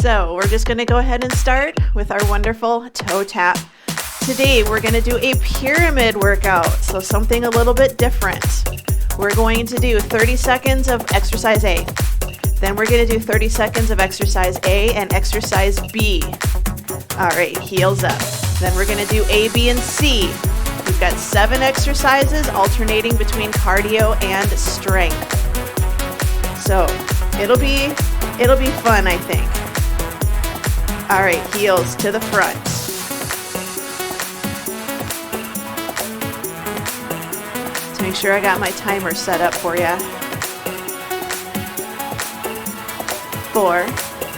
So we're just going to go ahead and start with our wonderful toe tap. Today we're going to do a pyramid workout, so something a little bit different. We're going to do 30 seconds of exercise A. Then we're going to do 30 seconds of exercise A and exercise B. All right, heels up. Then we're going to do A, B, and C. We've got 7 exercises alternating between cardio and strength. So it'll be fun, I think. All right, heels to the front. Let's make sure I got my timer set up for you. 4,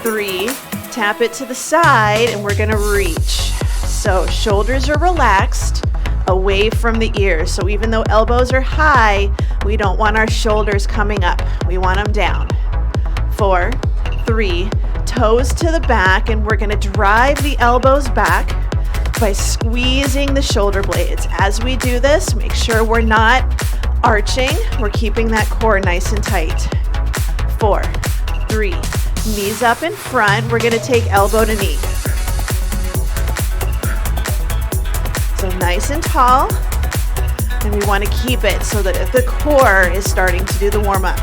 3, tap it to the side, and we're gonna reach. So shoulders are relaxed away from the ears. So even though elbows are high, we don't want our shoulders coming up. We want them down. 4, 3, toes to the back, and we're gonna drive the elbows back by squeezing the shoulder blades. As we do this, make sure we're not arching. We're keeping that core nice and tight. 4, 3, knees up in front. We're gonna take elbow to knee. So nice and tall, and we want to keep it so that the core is starting to do the warm-up.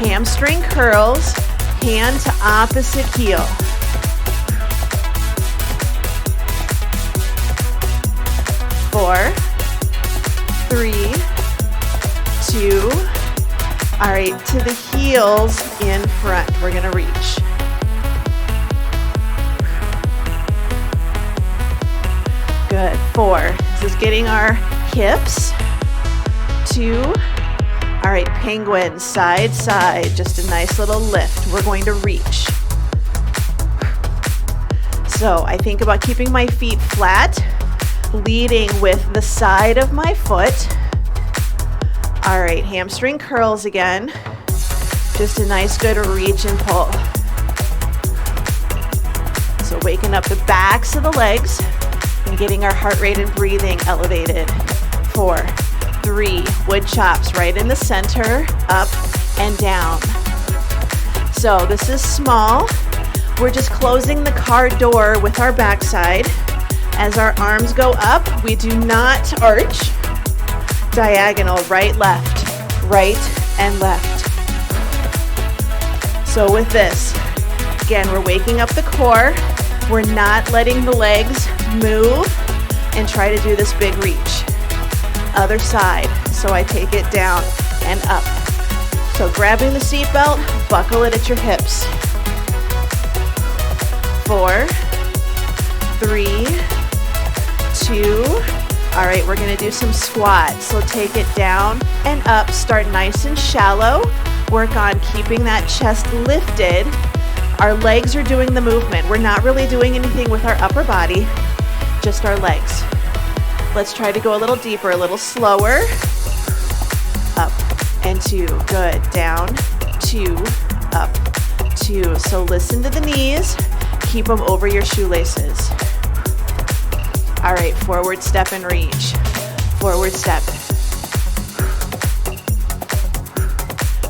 Hamstring curls, hand to opposite heel. 4, 3, 2, all right, to the heels in front. We're gonna reach. Good. 4. This is getting our hips. 2. All right, penguin, side, side. Just a nice little lift. We're going to reach. So I think about keeping my feet flat, leading with the side of my foot. All right, hamstring curls again. Just a nice good reach and pull. So waking up the backs of the legs and getting our heart rate and breathing elevated. 4, 3, wood chops right in the center, up and down. So this is small. We're just closing the car door with our backside. As our arms go up, we do not arch. Diagonal, right, and left. So with this, again, we're waking up the core. We're not letting the legs move and try to do this big reach. Other side, so I take it down and up. So grabbing the seatbelt, buckle it at your hips. 4, 3, 2, all right, we're gonna do some squats. So take it down and up, start nice and shallow. Work on keeping that chest lifted. Our legs are doing the movement. We're not really doing anything with our upper body, just our legs. Let's try to go a little deeper, a little slower. Up and 2, good. Down, 2, up, 2. So listen to the knees, keep them over your shoelaces. All right, forward step and reach. Forward step.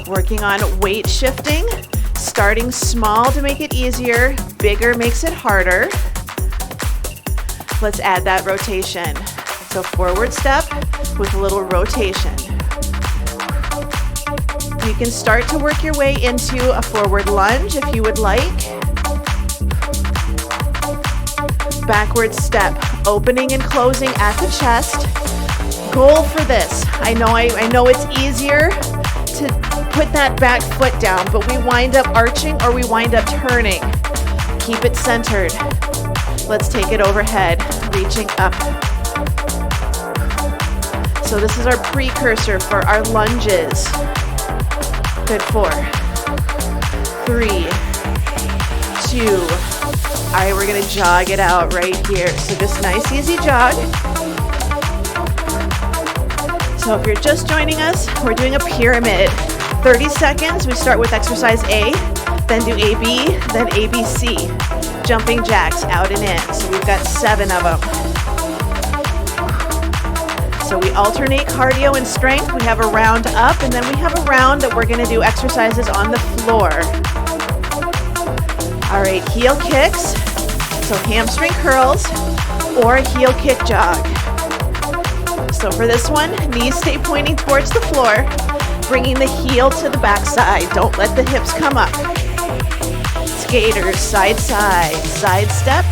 Working on weight shifting. Starting small to make it easier, bigger makes it harder. Let's add that rotation. So forward step with a little rotation. You can start to work your way into a forward lunge if you would like. Backward step, opening and closing at the chest. Goal for this, I know it's easier to put that back foot down, but we wind up arching or we wind up turning. Keep it centered. Let's take it overhead, reaching up. So this is our precursor for our lunges. Good. 4, 3, 2. All right, we're gonna jog it out right here. So just nice, easy jog. So if you're just joining us, we're doing a pyramid. 30 seconds, we start with exercise A, then do AB, then ABC. Jumping jacks out and in. So we've got 7 of them. So we alternate cardio and strength. We have a round up, and then we have a round that we're gonna do exercises on the floor. All right, heel kicks, so hamstring curls or heel kick jog. So for this one, knees stay pointing towards the floor, bringing the heel to the backside. Don't let the hips come up. Skaters, side, side, side step,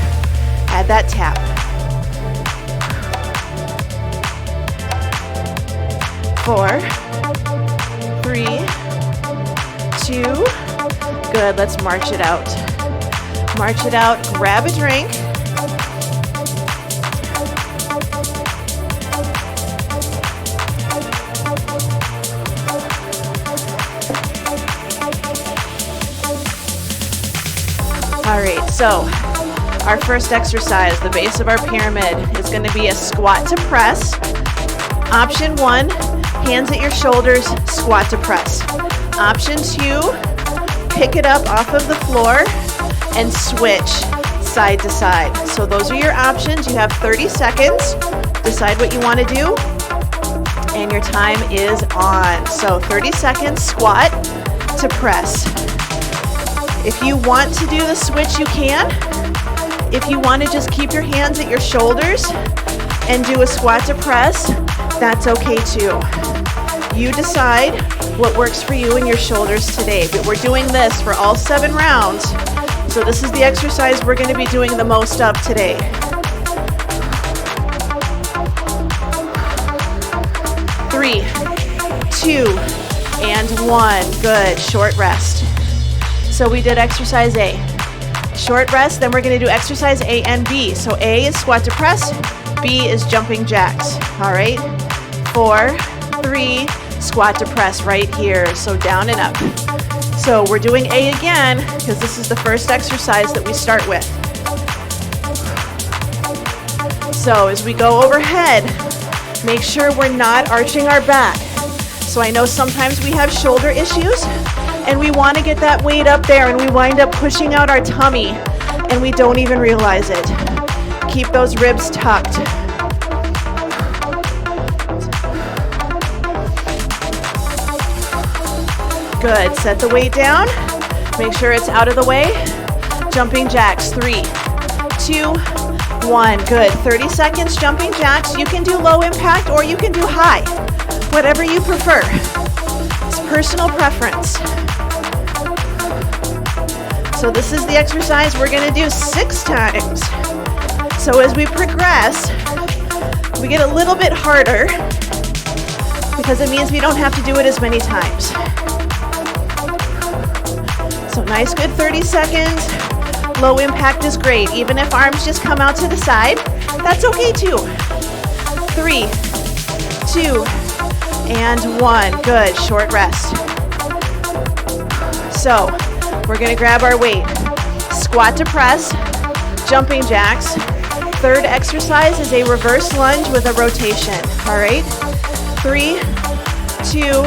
add that tap. 4, 3, 2, good, let's march it out. March it out, grab a drink. All right, so our first exercise, the base of our pyramid, is going to be a squat to press. Option 1, hands at your shoulders, squat to press. Option 2, pick it up off of the floor and switch side to side. So those are your options. You have 30 seconds. Decide what you want to do, and your time is on. So 30 seconds, squat to press. If you want to do the switch, you can. If you want to just keep your hands at your shoulders and do a squat to press, that's okay too. You decide what works for you and your shoulders today, but we're doing this for all 7 rounds. So this is the exercise we're going to be doing the most of today. 3, 2, and 1. Good, short rest. So we did exercise A. Short rest, then we're going to do exercise A and B. So A is squat to press, B is jumping jacks. All right, 4, 3, squat to press right here. So down and up. So we're doing A again because this is the first exercise that we start with. So as we go overhead, make sure we're not arching our back. So I know sometimes we have shoulder issues and we want to get that weight up there and we wind up pushing out our tummy and we don't even realize it. Keep those ribs tucked. Good, set the weight down. Make sure it's out of the way. Jumping jacks, 3, 2, 1. Good, 30 seconds jumping jacks. You can do low impact or you can do high. Whatever you prefer. It's personal preference. So this is the exercise we're going to do 6 times. So as we progress, we get a little bit harder because it means we don't have to do it as many times. So nice, good 30 seconds. Low impact is great. Even if arms just come out to the side, that's okay too. 3, 2, and 1. Good, short rest. So we're going to grab our weight. Squat to press, jumping jacks. Third exercise is a reverse lunge with a rotation. All right, 3, 2,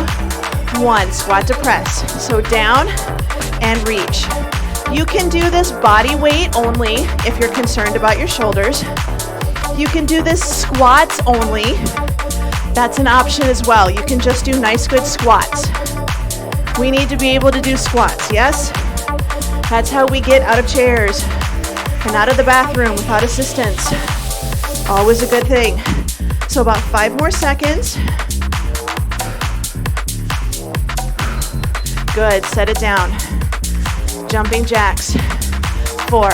1. Squat to press. So down and reach. You can do this body weight only if you're concerned about your shoulders. You can do this squats only. That's an option as well. You can just do nice good squats. We need to be able to do squats, yes? That's how we get out of chairs and out of the bathroom without assistance. Always a good thing. So about 5 more seconds. Good, set it down. Jumping jacks. 4,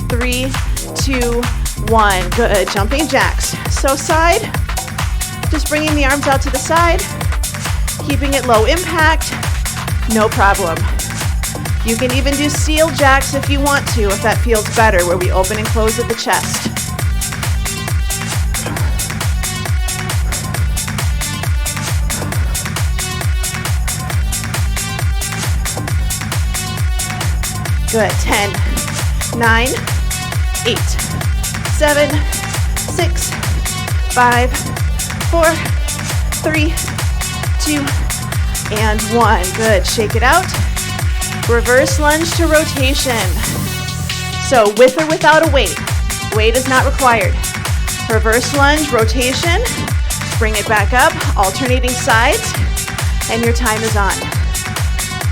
3, 2, 1. Good, jumping jacks. So side, just bringing the arms out to the side, keeping it low impact, no problem. You can even do seal jacks if you want to, if that feels better, where we open and close at the chest. Good, 10, 9, 8, 7, 6, 5, 4, 3, 2, and 1. Good, shake it out. Reverse lunge to rotation. So with or without a weight. Weight is not required. Reverse lunge, rotation. Bring it back up, alternating sides, and your time is on.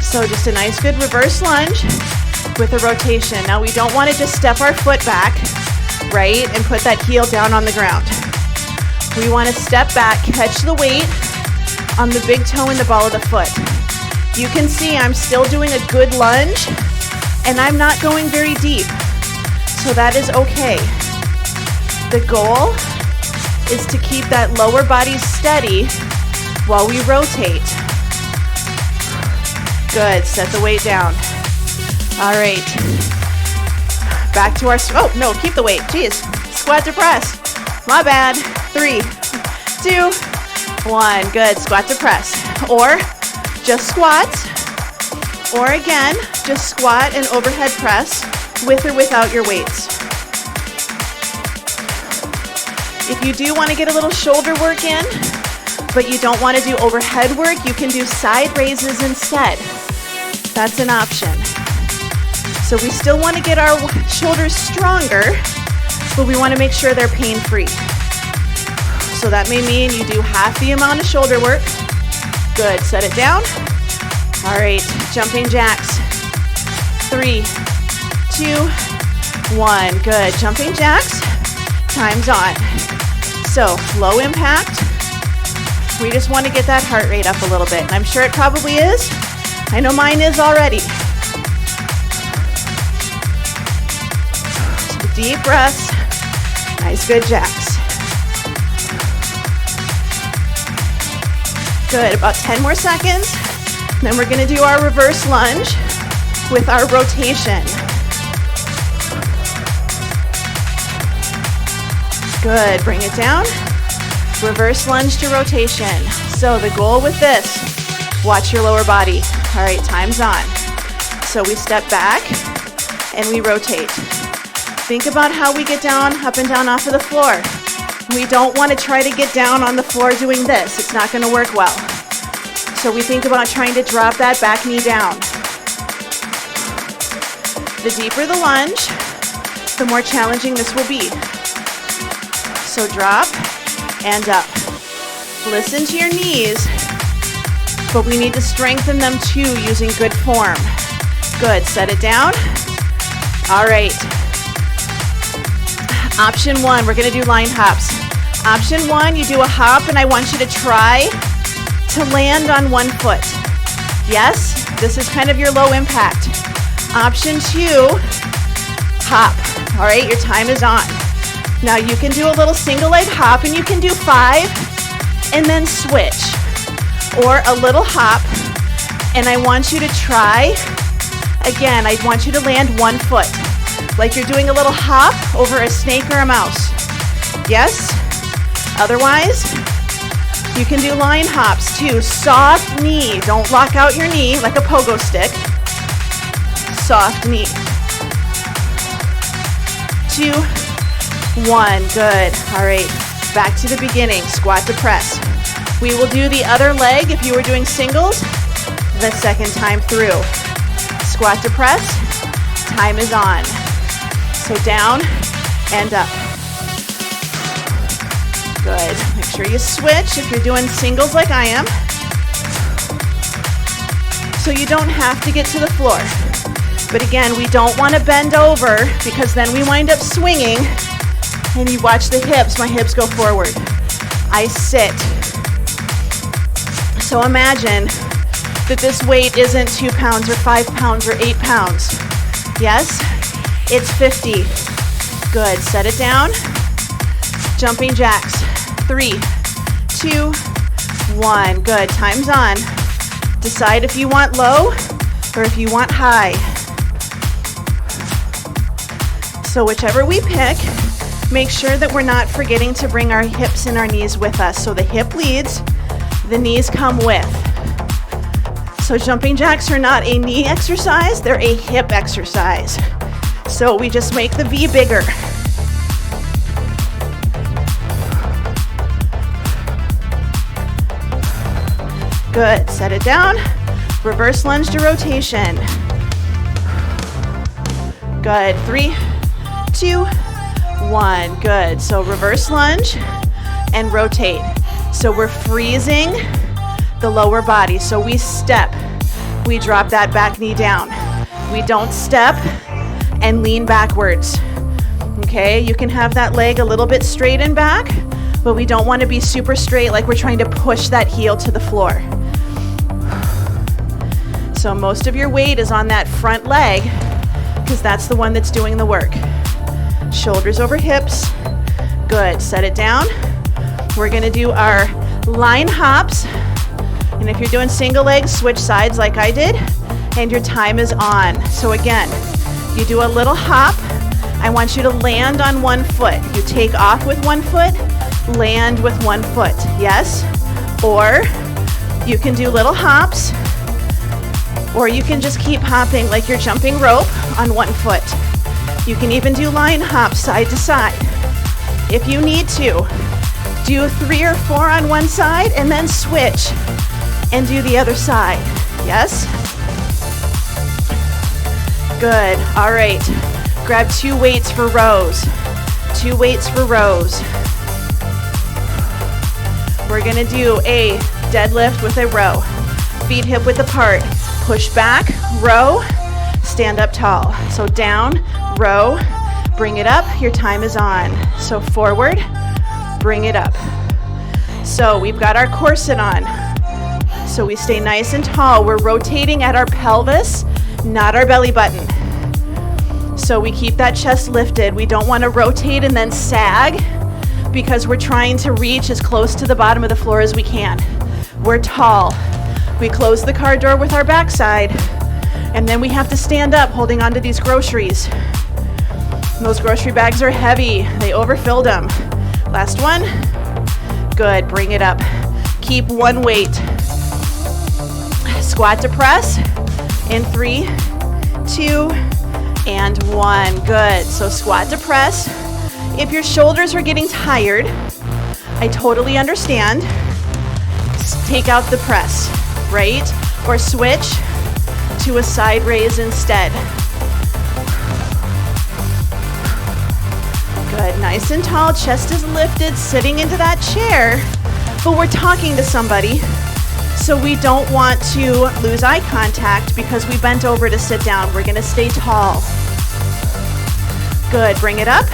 So just a nice good reverse lunge. with a rotation. Now we don't want to just step our foot back, right, and put that heel down on the ground. We want to step back, catch the weight on the big toe and the ball of the foot. You can see I'm still doing a good lunge, and I'm not going very deep, so that is okay. The goal is to keep that lower body steady while we rotate. Good, set the weight down. All right, back to our, oh no, keep the weight, jeez. Squat to press, my bad. 3, 2, 1, good, squat to press. Or just squat, or again, just squat and overhead press with or without your weights. If you do want to get a little shoulder work in, but you don't want to do overhead work, you can do side raises instead. That's an option. So we still want to get our shoulders stronger, but we want to make sure they're pain-free. So that may mean you do half the amount of shoulder work. Good, set it down. All right, jumping jacks. 3, 2, 1, good. Jumping jacks, time's on. So low impact. We just want to get that heart rate up a little bit. And I'm sure it probably is. I know mine is already. So deep breaths. Nice, good jacks. Good, about 10 more seconds. Then we're gonna do our reverse lunge with our rotation. Good, bring it down. Reverse lunge to rotation. So the goal with this, watch your lower body. All right, time's on. So we step back and we rotate. Think about how we get down, up and down off of the floor. We don't want to try to get down on the floor doing this. It's not going to work well. So we think about trying to drop that back knee down. The deeper the lunge, the more challenging this will be. So drop and up. Listen to your knees, but we need to strengthen them too using good form. Good, set it down. All right. Option 1, we're gonna do line hops. Option 1, you do a hop and I want you to try to land on one foot. Yes, this is kind of your low impact. Option 2, hop. All right, your time is on. Now you can do a little single leg hop and you can do 5 and then switch. Or a little hop and I want you to try, again, I want you to land one foot. Like you're doing a little hop over a snake or a mouse. Yes? Otherwise, you can do line hops too. Soft knee. Don't lock out your knee like a pogo stick. Soft knee. 2, 1. Good. All right. Back to the beginning. Squat to press. We will do the other leg if you were doing singles the second time through. Squat to press. Time is on. So down and up. Good. Make sure you switch if you're doing singles like I am. So you don't have to get to the floor. But again, we don't want to bend over because then we wind up swinging and you watch the hips. My hips go forward. I sit. So imagine that this weight isn't 2 pounds or 5 pounds or 8 pounds. Yes? It's 50. Good. Set it down. Jumping jacks. 3, 2, 1. Good. Time's on. Decide if you want low or if you want high. So whichever we pick, make sure that we're not forgetting to bring our hips and our knees with us. So the hip leads, the knees come with. So jumping jacks are not a knee exercise, they're a hip exercise. So we just make the V bigger. Good, set it down. Reverse lunge to rotation. Good, 3, 2, 1, good. So reverse lunge and rotate. So we're freezing the lower body. So we step, we drop that back knee down. We don't step and lean backwards. Okay, you can have that leg a little bit straight and back, but we don't want to be super straight like we're trying to push that heel to the floor. So most of your weight is on that front leg because that's the one that's doing the work. Shoulders over hips. Good, set it down. We're gonna do our line hops. And if you're doing single legs, switch sides like I did, and your time is on. So again, you do a little hop. I want you to land on one foot. You take off with one foot, land with one foot, yes? Or you can do little hops, or you can just keep hopping like you're jumping rope on one foot. You can even do line hops side to side. If you need to, do 3 or 4 on one side and then switch and do the other side, yes? Good, all right. Grab 2 weights for rows. 2 weights for rows. We're gonna do a deadlift with a row. Feet hip width apart. Push back, row, stand up tall. So down, row, bring it up, your time is on. So forward, bring it up. So we've got our corset on. So we stay nice and tall. We're rotating at our pelvis, not our belly button. So we keep that chest lifted. We don't want to rotate and then sag because we're trying to reach as close to the bottom of the floor as we can. We're tall. We close the car door with our backside, and then we have to stand up holding onto these groceries. Those grocery bags are heavy. They overfilled them. Last one. Good, bring it up. Keep one weight. Squat to press in 3, 2, and 1. Good, so squat to press. If your shoulders are getting tired, I totally understand. Take out the press, right? Or switch to a side raise instead. Good, nice and tall, chest is lifted, sitting into that chair, but we're talking to somebody, so we don't want to lose eye contact because we bent over to sit down. We're gonna stay tall. Good, bring it up.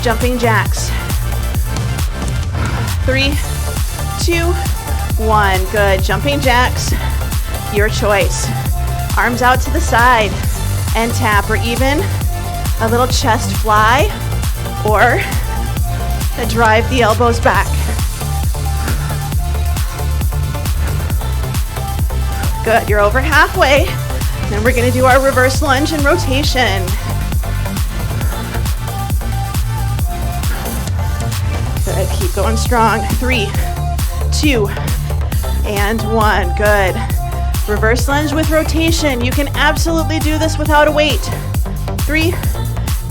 Jumping jacks. 3, 2, 1. Good, jumping jacks, your choice. Arms out to the side and tap, or even a little chest fly, or drive the elbows back. Good, you're over halfway. Then we're gonna do our reverse lunge and rotation. Good, keep going strong. 3, 2, and 1. Good. Reverse lunge with rotation. You can absolutely do this without a weight. 3,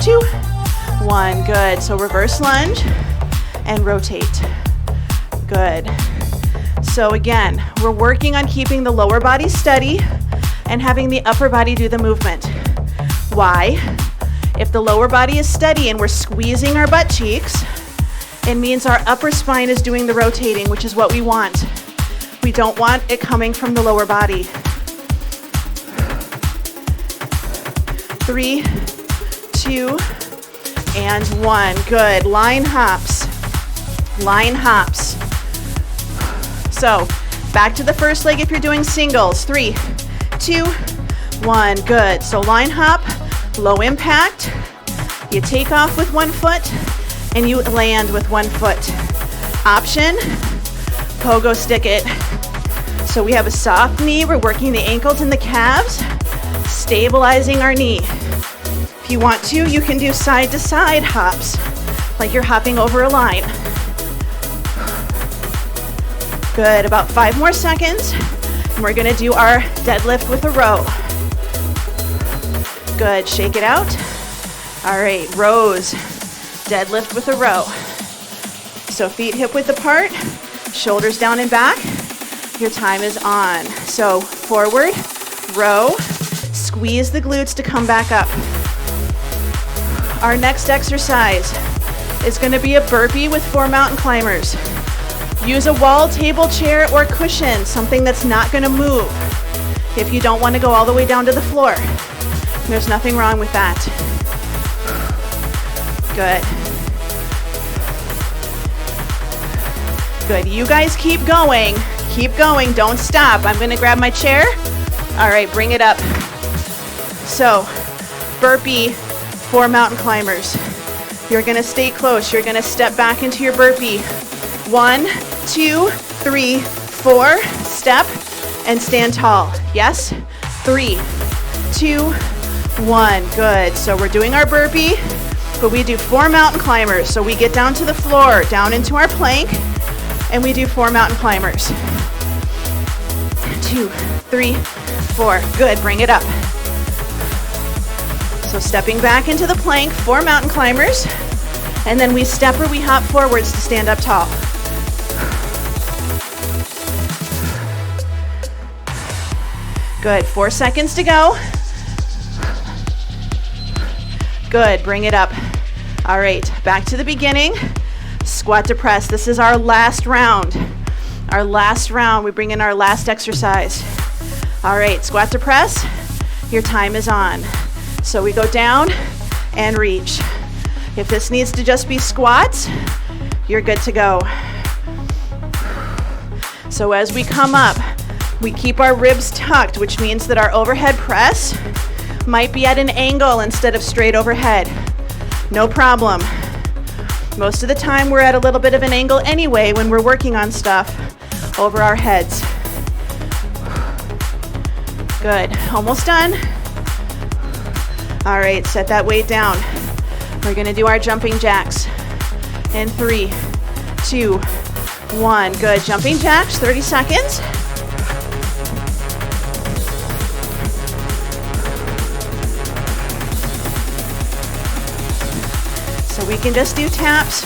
2, 1. Good. So reverse lunge and rotate. Good. So again, we're working on keeping the lower body steady and having the upper body do the movement. Why? If the lower body is steady and we're squeezing our butt cheeks, it means our upper spine is doing the rotating, which is what we want. We don't want it coming from the lower body. 3, 2, and 1. Good. Line hops. Line hops. So back to the first leg if you're doing singles. 3, 2, 1. Good. So line hop, low impact. You take off with one foot and you land with one foot. Option, pogo stick it. So we have a soft knee. We're working the ankles and the calves, stabilizing our knee. If you want to, you can do side to side hops, like you're hopping over a line. Good, about 5 more seconds. And we're gonna do our deadlift with a row. Good, shake it out. All right, rows, deadlift with a row. So feet hip width apart, shoulders down and back. Your time is on. So forward, row, squeeze the glutes to come back up. Our next exercise is gonna be a burpee with 4 mountain climbers. Use a wall, table, chair, or cushion, something that's not gonna move if you don't wanna go all the way down to the floor. There's nothing wrong with that. Good. Good. You guys keep going. Keep going. Don't stop. I'm going to grab my chair. All right, bring it up. So, burpee for mountain climbers. You're going to stay close. You're going to step back into your burpee. 1, 2, 3, 4. Step and stand tall. Yes? 3, 2, 1. Good. So we're doing our burpee, but we do 4 mountain climbers. So we get down to the floor, down into our plank, and we do 4 mountain climbers. 2, 3, 4. Good. Bring it up. So stepping back into the plank, 4 mountain climbers, and then we step or we hop forwards to stand up tall. Good. 4 seconds to go. Good. Bring it up. All right. Back to the beginning. Squat to press. This is our last round. Our last round. We bring in our last exercise. All right. Squat to press. Your time is on. So we go down and reach. If this needs to just be squats, you're good to go. So as we come up, we keep our ribs tucked, which means that our overhead press might be at an angle instead of straight overhead. No problem. Most of the time we're at a little bit of an angle anyway when we're working on stuff over our heads. Good. Almost done. All right, set that weight down. We're gonna do our jumping jacks. In 3, 2, 1. Good. Jumping jacks, 30 seconds. So we can just do taps.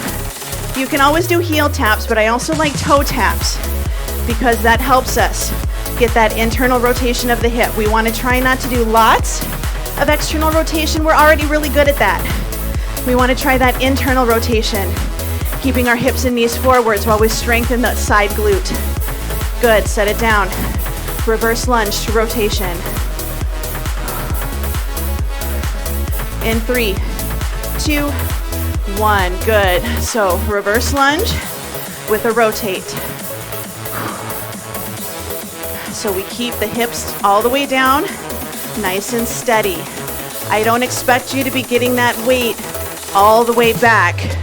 You can always do heel taps, but I also like toe taps because that helps us get that internal rotation of the hip. We want to try not to do lots of external rotation. We're already really good at that. We want to try that internal rotation, keeping our hips and knees forwards while we strengthen the side glute. Good. Set it down. Reverse lunge to rotation. In 3, 2, 1. Good. So reverse lunge with a rotate. So we keep the hips all the way down, nice and steady. I don't expect you to be getting that weight all the way back,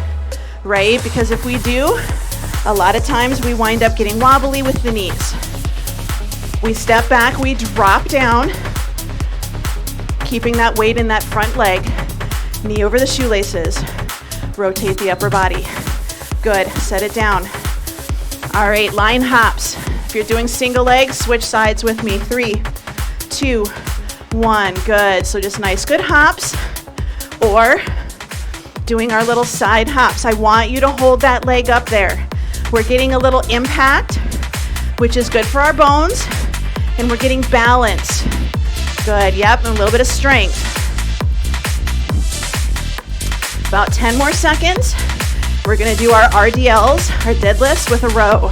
right? Because if we do, a lot of times we wind up getting wobbly with the knees. We step back, we drop down, keeping that weight in that front leg, knee over the shoelaces. Rotate the upper body. Good. Set it down. All right, line hops. If you're doing single legs, switch sides with me. 3, 2, 1. Good. So just nice, good hops. Or doing our little side hops. I want you to hold that leg up there. We're getting a little impact, which is good for our bones, and we're getting balance. Good. Yep, and a little bit of strength. About 10 more seconds. We're gonna do our RDLs, our deadlifts with a row.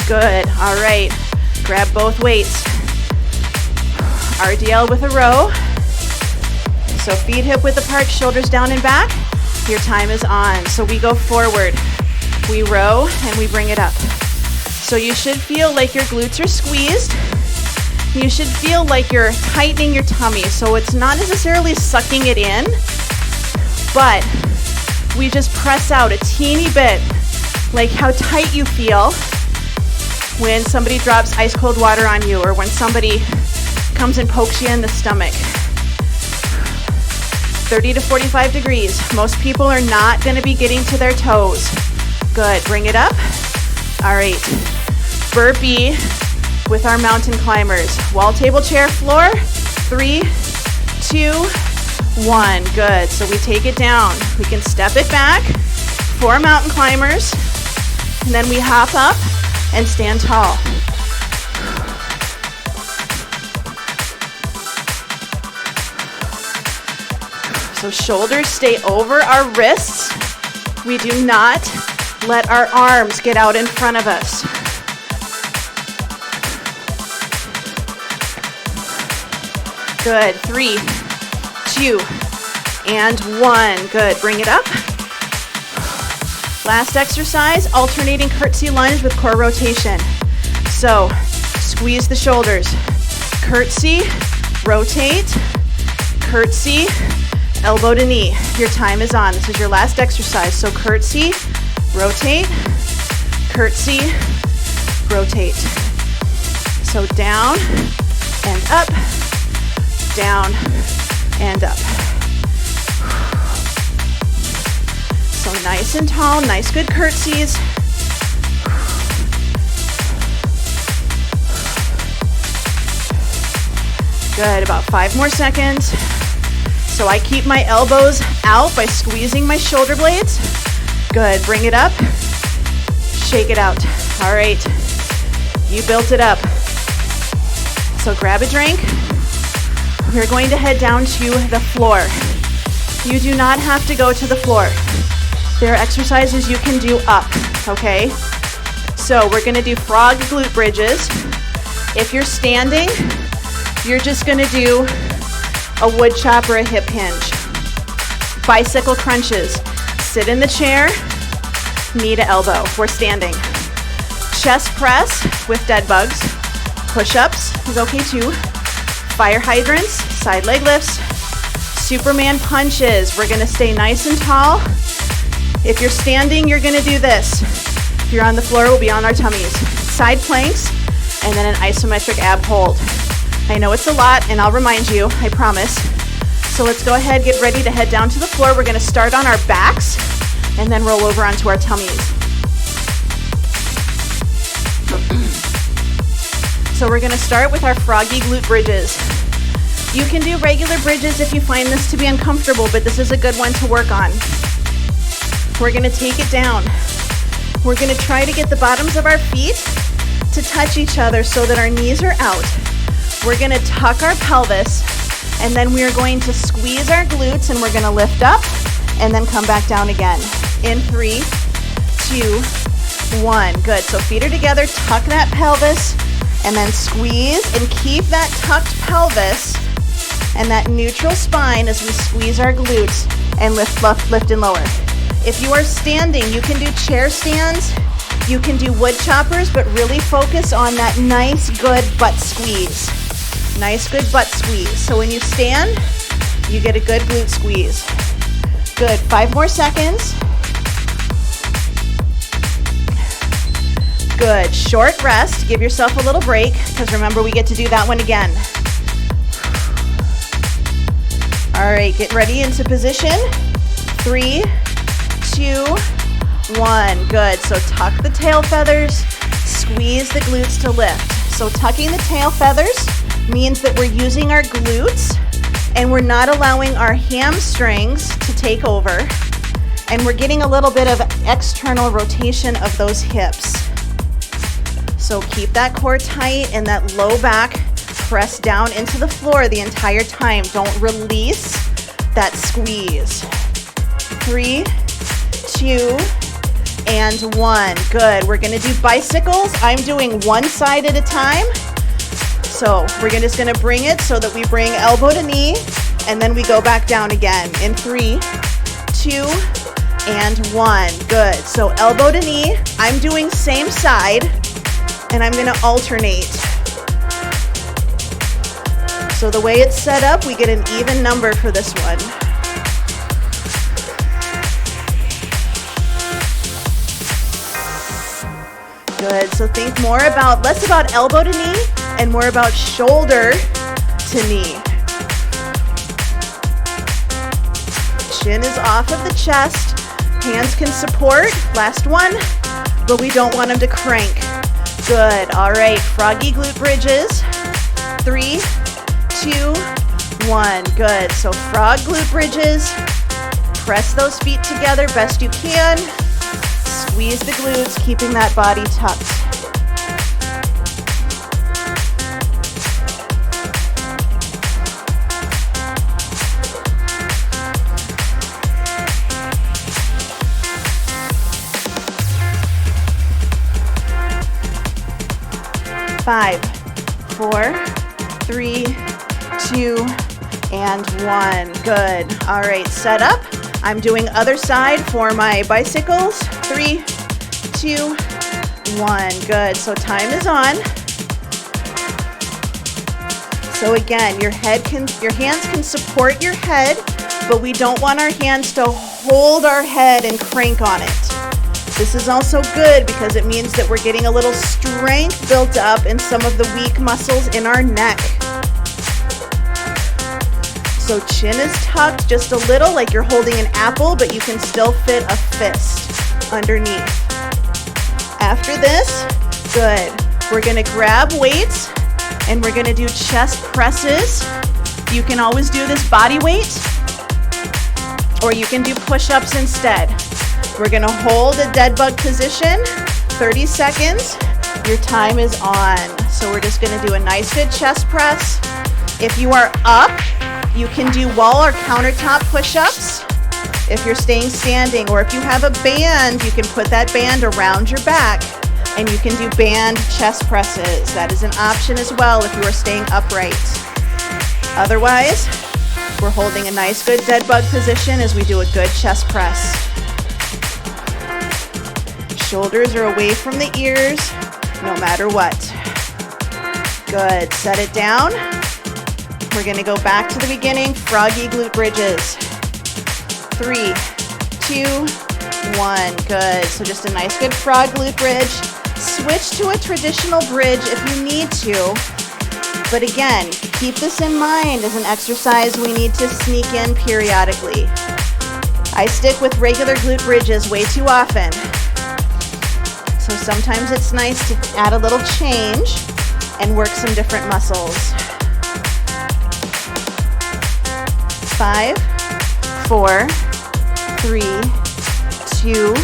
Good, all right. Grab both weights. RDL with a row. So feet hip width apart, shoulders down and back. Your time is on. So we go forward, we row, and we bring it up. So you should feel like your glutes are squeezed. You should feel like you're tightening your tummy. So it's not necessarily sucking it in, but we just press out a teeny bit, like how tight you feel when somebody drops ice cold water on you or when somebody comes and pokes you in the stomach. 30 to 45 degrees. Most people are not going to be getting to their toes. Good. Bring it up. All right. Burpee with our mountain climbers. Wall, table, chair, floor. 3, 2, 1. Good. So we take it down. We can step it back. 4 mountain climbers. And then we hop up and stand tall. So shoulders stay over our wrists. We do not let our arms get out in front of us. Good. 3, 2, and 1. Good. Bring it up. Last exercise, alternating curtsy lunge with core rotation. So squeeze the shoulders. Curtsy, rotate, curtsy, elbow to knee. Your time is on. This is your last exercise. So curtsy, rotate, curtsy, rotate. So down and up, down and up. So nice and tall, nice good curtsies. Good, about 5 more seconds. So I keep my elbows out by squeezing my shoulder blades. Good, bring it up, shake it out. All right, you built it up. So grab a drink. We're going to head down to the floor. You do not have to go to the floor. There are exercises you can do up, okay? So we're gonna do frog glute bridges. If you're standing, you're just gonna do a wood chop or a hip hinge. Bicycle crunches. Sit in the chair, knee to elbow. We're standing. Chest press with dead bugs. Push-ups is okay too. Fire hydrants, side leg lifts. Superman punches. We're gonna stay nice and tall. If you're standing, you're gonna do this. If you're on the floor, we'll be on our tummies. Side planks, and then an isometric ab hold. I know it's a lot, and I'll remind you, I promise. So let's go ahead, get ready to head down to the floor. We're gonna start on our backs, and then roll over onto our tummies. So we're gonna start with our froggy glute bridges. You can do regular bridges if you find this to be uncomfortable, but this is a good one to work on. We're gonna take it down. We're gonna try to get the bottoms of our feet to touch each other so that our knees are out. We're gonna tuck our pelvis, and then we are going to squeeze our glutes, and we're gonna lift up and then come back down again. In 3, 2, 1. Good, so feet are together, tuck that pelvis, and then squeeze and keep that tucked pelvis and that neutral spine as we squeeze our glutes and lift and lower. If you are standing, you can do chair stands, you can do wood choppers, but really focus on that nice, good butt squeeze. Nice, good butt squeeze. So when you stand, you get a good glute squeeze. Good, 5 more seconds. Good, short rest. Give yourself a little break, because remember, we get to do that one again. All right, get ready into position. 3, 2, 1. Good, so tuck the tail feathers, squeeze the glutes to lift. So tucking the tail feathers means that we're using our glutes and we're not allowing our hamstrings to take over, and we're getting a little bit of external rotation of those hips. So keep that core tight and that low back press down into the floor the entire time. Don't release that squeeze. 3, 2, and 1. Good. We're going to do bicycles. I'm doing one side at a time. So we're just going to bring it so that we bring elbow to knee, and then we go back down again in 3, 2, and 1. Good. So elbow to knee. I'm doing same side, and I'm going to alternate. So the way it's set up, we get an even number for this one. Good, so think less about elbow to knee and more about shoulder to knee. Chin is off of the chest, hands can support, last one, but we don't want them to crank. Good, all right, froggy glute bridges. 3, 2, 1, good. So frog glute bridges, press those feet together best you can. Squeeze the glutes, keeping that body tucked. Five, 4, 3, 2, and 1. Good. All right, set up. I'm doing other side for my bicycles. 3, 2, 1. Good. So time is on. So again, your hands can support your head, but we don't want our hands to hold our head and crank on it. This is also good because it means that we're getting a little strength built up in some of the weak muscles in our neck. So chin is tucked just a little, like you're holding an apple, but you can still fit a fist underneath. After this, good. We're gonna grab weights and we're gonna do chest presses. You can always do this body weight, or you can do push-ups instead. We're gonna hold a dead bug position, 30 seconds. Your time is on. So we're just gonna do a nice good chest press. If you are up, you can do wall or countertop push-ups if you're staying standing, or if you have a band, you can put that band around your back and you can do band chest presses. That is an option as well if you are staying upright. Otherwise, we're holding a nice good dead bug position as we do a good chest press. Shoulders are away from the ears, no matter what. Good, set it down. We're gonna go back to the beginning, froggy glute bridges. 3, 2, 1, good. So just a nice good frog glute bridge. Switch to a traditional bridge if you need to. But again, keep this in mind as an exercise we need to sneak in periodically. I stick with regular glute bridges way too often. So sometimes it's nice to add a little change and work some different muscles. 5, 4, 3, 2,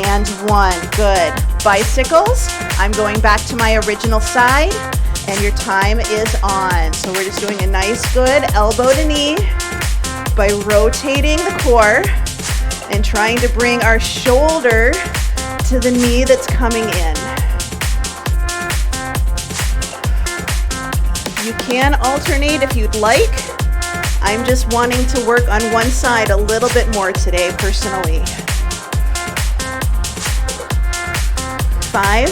and 1. Good. Bicycles, I'm going back to my original side, and your time is on. So we're just doing a nice good elbow to knee by rotating the core and trying to bring our shoulder to the knee that's coming in. You can alternate if you'd like. I'm just wanting to work on one side a little bit more today, personally. 5,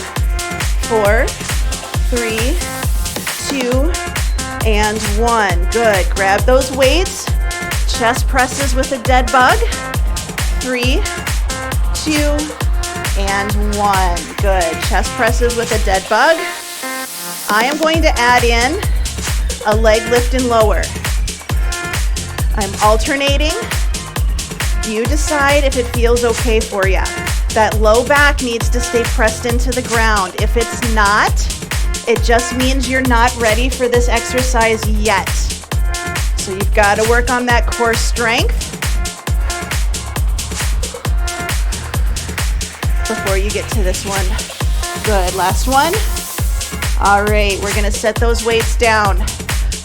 4, 3, 2, and 1. Good. Grab those weights. Chest presses with a dead bug. 3, 2, and 1. Good. Chest presses with a dead bug. I am going to add in a leg lift and lower. I'm alternating. You decide if it feels okay for you. That low back needs to stay pressed into the ground. If it's not, it just means you're not ready for this exercise yet. So you've got to work on that core strength before you get to this one. Good, last one. All right, we're gonna set those weights down.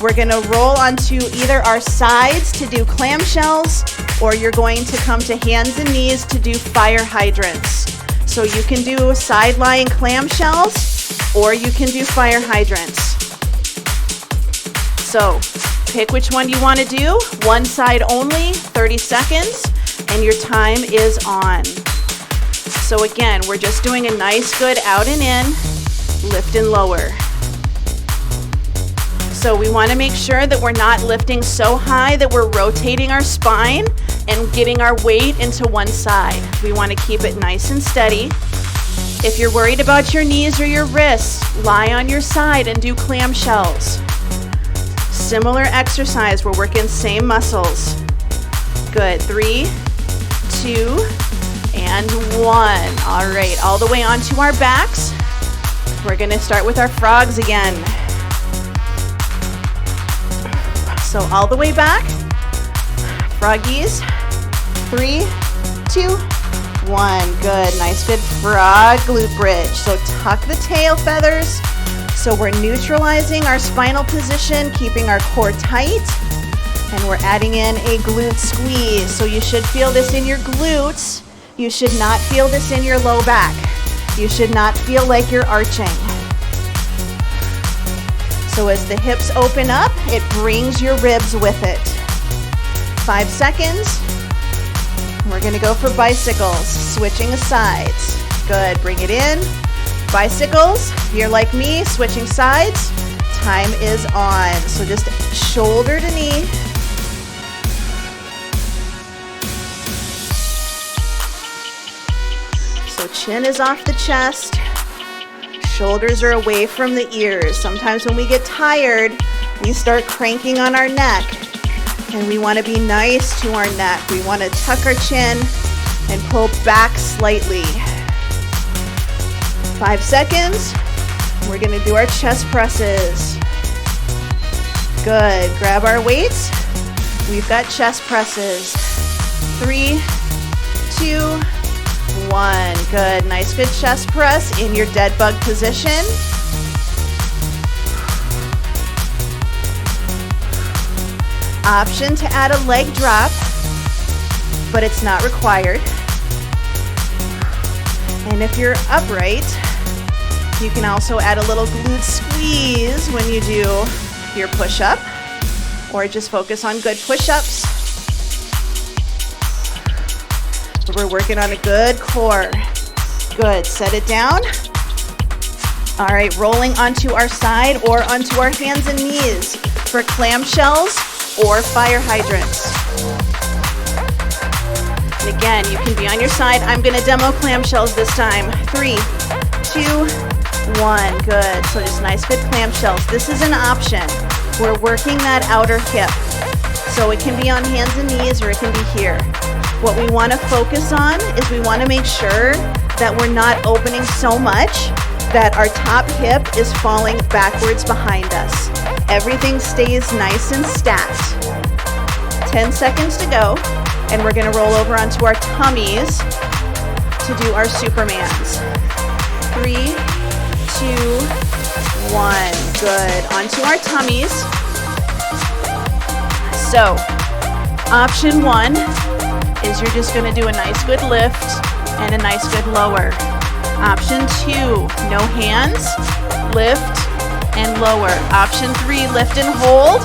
We're gonna roll onto either our sides to do clamshells, or you're going to come to hands and knees to do fire hydrants. So you can do side lying clamshells, or you can do fire hydrants. So pick which one you wanna do. One side only, 30 seconds, and your time is on. So again, we're just doing a nice good out and in, lift and lower. So we want to make sure that we're not lifting so high that we're rotating our spine and getting our weight into one side. We want to keep it nice and steady. If you're worried about your knees or your wrists, lie on your side and do clamshells. Similar exercise, we're working same muscles. Good, 3, 2, and 1. All right, all the way onto our backs. We're gonna start with our frogs again. So all the way back, froggies, 3, 2, 1. Good, nice good frog glute bridge. So tuck the tail feathers. So we're neutralizing our spinal position, keeping our core tight, and we're adding in a glute squeeze. So you should feel this in your glutes. You should not feel this in your low back. You should not feel like you're arching. So as the hips open up, it brings your ribs with it. 5 seconds. We're gonna go for bicycles, switching sides. Good, bring it in. Bicycles, if you're like me, switching sides, time is on. So just shoulder to knee. So chin is off the chest. Shoulders are away from the ears. Sometimes when we get tired, we start cranking on our neck. And we want to be nice to our neck. We want to tuck our chin and pull back slightly. 5 seconds. We're going to do our chest presses. Good. Grab our weights. We've got chest presses. 3, 2, 1. Good. Nice, good chest press in your dead bug position. Option to add a leg drop, but it's not required. And if you're upright, you can also add a little glute squeeze when you do your push-up, or just focus on good push-ups. So we're working on a good core. Good, set it down. All right, rolling onto our side or onto our hands and knees for clamshells or fire hydrants. And again, you can be on your side. I'm gonna demo clamshells this time. 3, 2, 1, good. So just nice, good clamshells. This is an option. We're working that outer hip. So it can be on hands and knees or it can be here. What we wanna focus on is we wanna make sure that we're not opening so much that our top hip is falling backwards behind us. Everything stays nice and stacked. 10 seconds to go, and we're gonna roll over onto our tummies to do our Supermans. 3, 2, 1, good. Onto our tummies. So, option 1 is you're just gonna do a nice good lift and a nice good lower. Option 2, no hands, lift and lower. Option 3, lift and hold,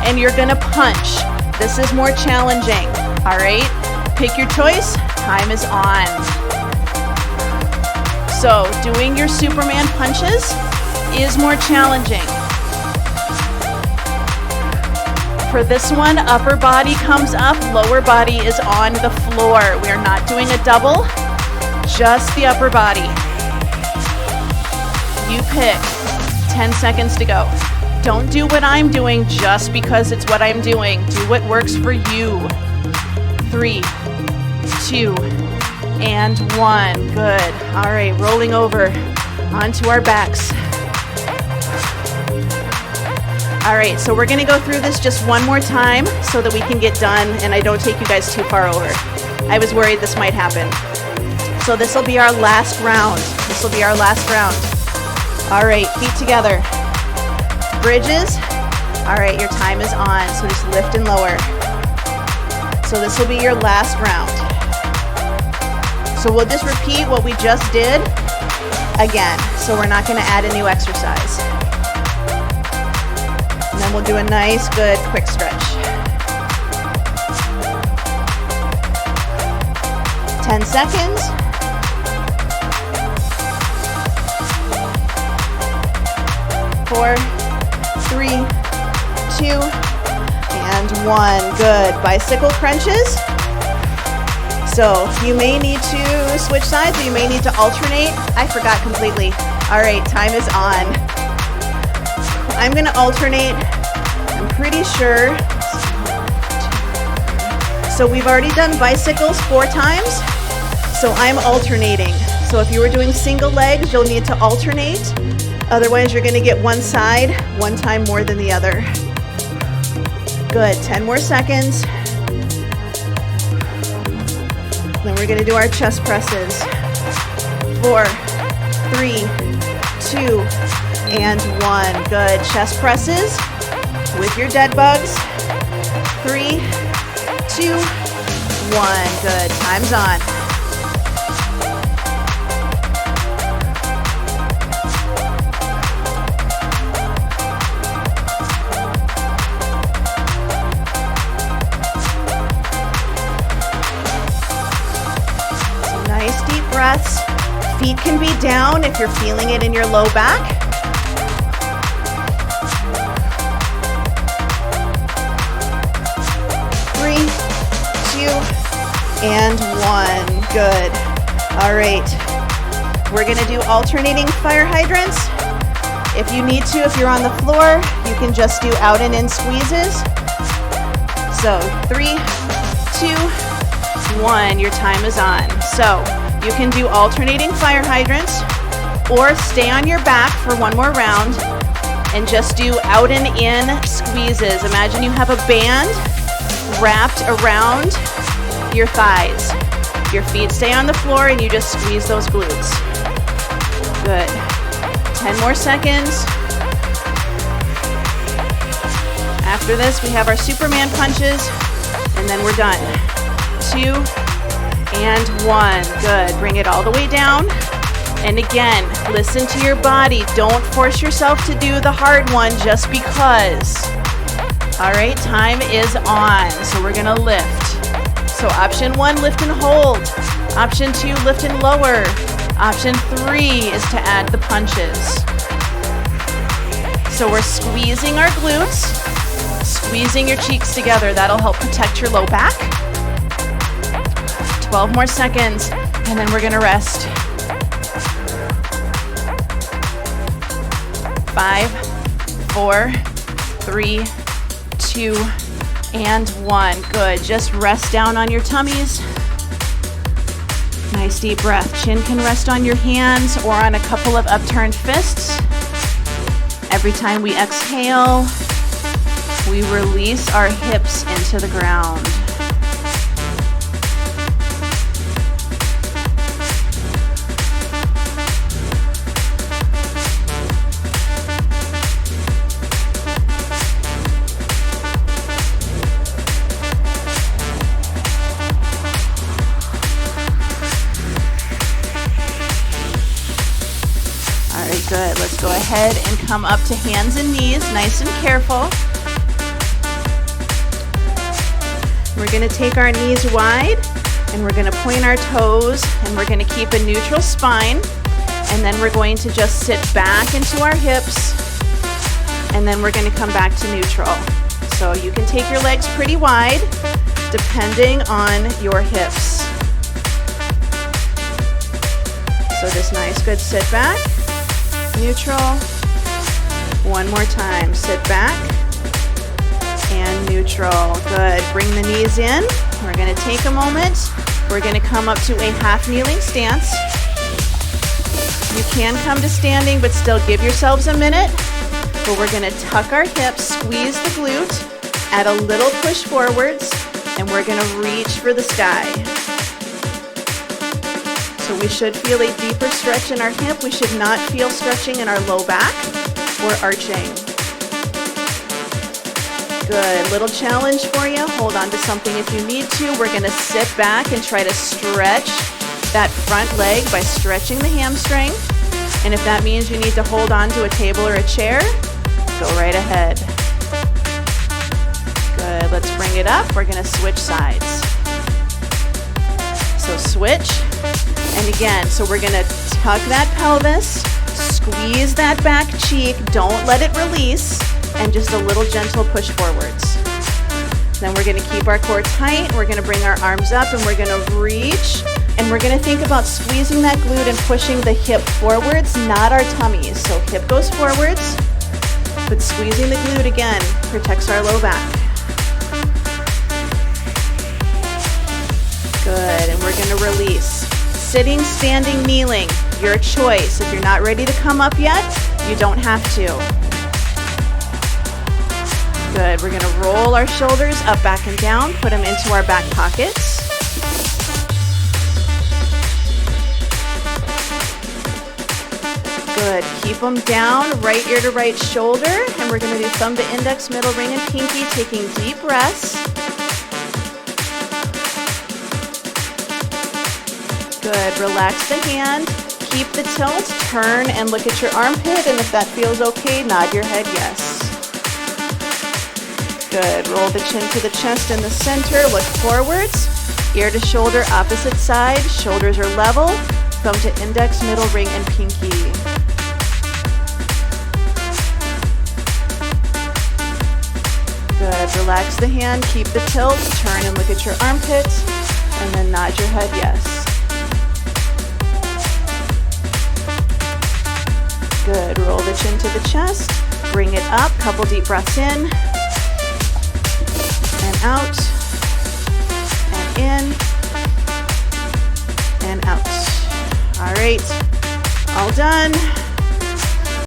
and you're gonna punch. This is more challenging, all right? Pick your choice, time is on. So doing your Superman punches is more challenging. For this one, upper body comes up, lower body is on the floor. We are not doing a double, just the upper body. You pick. 10 seconds to go. Don't do what I'm doing just because it's what I'm doing. Do what works for you. 3, 2, and 1. Good. All right, rolling over onto our backs. All right, so we're gonna go through this just one more time so that we can get done and I don't take you guys too far over. I was worried this might happen. So this will be our last round. This will be our last round. All right, feet together. Bridges. All right, your time is on, so just lift and lower. So this will be your last round. So we'll just repeat what we just did again. So we're not gonna add a new exercise. And then we'll do a nice, good, quick stretch. 10 seconds. 4, 3, 2, and 1. Good. Bicycle crunches. So you may need to switch sides or you may need to alternate. I forgot completely. All right, time is on. I'm gonna alternate, I'm pretty sure. So we've already done bicycles 4 times, so I'm alternating. So if you were doing single legs, you'll need to alternate. Otherwise, you're gonna get one side, one time more than the other. Good, 10 more seconds. Then we're gonna do our chest presses. 4, 3, 2, and 1. Good, chest presses with your dead bugs. 3, 2, 1. Good, time's on. breaths. Feet can be down if you're feeling it in your low back. 3, 2, and 1. Good. All right. We're going to do alternating fire hydrants. If you need to, if you're on the floor, you can just do out and in squeezes. So 3, 2, 1, your time is on. So you can do alternating fire hydrants or stay on your back for one more round and just do out and in squeezes. Imagine you have a band wrapped around your thighs. Your feet stay on the floor and you just squeeze those glutes. Good. 10 more seconds. After this, we have our Superman punches, and then we're done. 2 and 1. Good. Bring it all the way down. And again, listen to your body. Don't force yourself to do the hard one just because. All right, time is on. So we're going to lift. So option 1, lift and hold. Option 2, lift and lower. Option 3 is to add the punches. So we're squeezing our glutes, squeezing your cheeks together. That'll help protect your low back. 12 more seconds, and then we're gonna rest. 5, 4, 3, 2, and 1. Good. Just rest down on your tummies. Nice deep breath. Chin can rest on your hands or on a couple of upturned fists. Every time we exhale, we release our hips into the ground. Good. Let's go ahead and come up to hands and knees, nice and careful. We're going to take our knees wide and we're going to point our toes and we're going to keep a neutral spine. And then we're going to just sit back into our hips and then we're going to come back to neutral. So you can take your legs pretty wide depending on your hips. So just nice, good sit back. Neutral. One more time. Sit back and neutral. Good. Bring the knees in. We're going to take a moment. We're going to come up to a half kneeling stance. You can come to standing, but still give yourselves a minute. But we're going to tuck our hips, squeeze the glute, add a little push forwards, and we're going to reach for the sky. So we should feel a deeper stretch in our hip. We should not feel stretching in our low back or arching. Good. Little challenge for you. Hold on to something if you need to. We're going to sit back and try to stretch that front leg by stretching the hamstring. And if that means you need to hold on to a table or a chair, go right ahead. Good. Let's bring it up. We're going to switch sides. So switch. And again, so we're gonna tuck that pelvis, squeeze that back cheek, don't let it release, and just a little gentle push forwards. Then we're gonna keep our core tight, we're gonna bring our arms up and we're gonna reach, and we're gonna think about squeezing that glute and pushing the hip forwards, not our tummies. So hip goes forwards, but squeezing the glute again protects our low back. Good, and we're gonna release. Sitting, standing, kneeling, your choice. If you're not ready to come up yet, you don't have to. Good, we're gonna roll our shoulders up, back, and down, put them into our back pockets. Good, keep them down, right ear to right shoulder, and we're gonna do thumb to index, middle ring, and pinky, taking deep breaths. Good, relax the hand, keep the tilt, turn and look at your armpit, and if that feels okay, nod your head yes. Good, roll the chin to the chest in the center, look forwards, ear to shoulder, opposite side, shoulders are level, thumb to index, middle, ring, and pinky. Good. Relax the hand, keep the tilt, turn and look at your armpit, and then nod your head yes. Good. Roll the chin to the chest, bring it up, couple deep breaths in, and out, and in, and out. All right, all done.